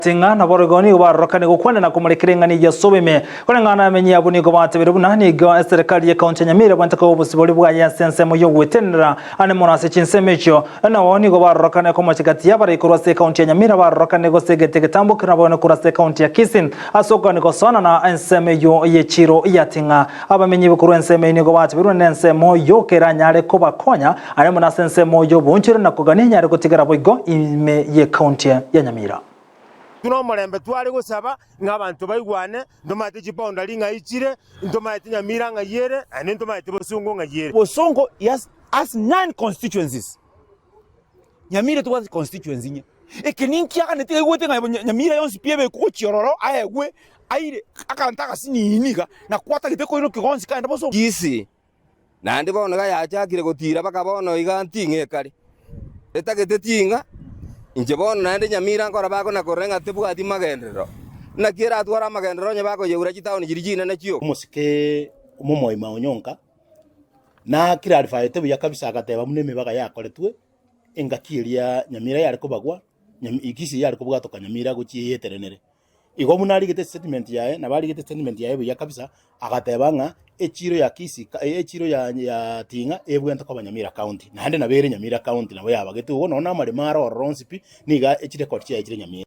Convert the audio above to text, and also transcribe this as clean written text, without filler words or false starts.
Tinga na borogoni barokane gukwana na kumurekerengani ya sobeme kone ngana amenye abuni go batebere bunani go serikali ya kaunti Nyamira bwanta ko busiboli bwa ya sense mo yo gwetenera ane monase chinsemecho na woni go barokane ko machikati ya bare kurase kaunti ya Nyamira barokane go segete getambo kana bone kurase kaunti ya Kisin asoka ni go sona na enseme yo yechiro ya tinga abamenye bukuru enseme ni go batebere nense mo yo keranyare ko bakonya ane monase sense mo yo bunchire na kuganenya ari gutigara boigo ime ye kaunti ya Nyamira. Tuno mulembe twali gusaba ng'abantu baigwane ndomate chiponda linga ichire ndomate Nyamira nga yere ane ndomate Bosungu nga yere. Bosungu has 9 constituencies. Nyamira tu constituency nye. Ekeninki aka netike gwete nga Nyamira yonsi piebe ko chiroro ayegwe aire akantaka sininika na kwata giteko ino kigonsi kaenda Bosungu. Kisi. Nandi bono ga yachakire gutira bakabono igantinge kali. Etagete tinga inje bono nande Nyamira nkora bako na korenga tebwati magendero nakira atwara magendero nya bako yeura chitaoni jirijina na chio musike umumoyi maonyonka na kira alfaete buya kabisa agateba muneme baga yakoretwe engakiria Nyamira yari kubagwa ikisi yari kubwatoka Nyamira guchi yeterenere igo munari gete statement yae na bari gete statement yae buya kabisa agateba nga echiro ya kisi echiro ya tinga ebwenta kwa Nyamira county na hande na bere Nyamira county na boya bagete ugo nona mari maro ronsipi niga echire court ya echire Nyamira.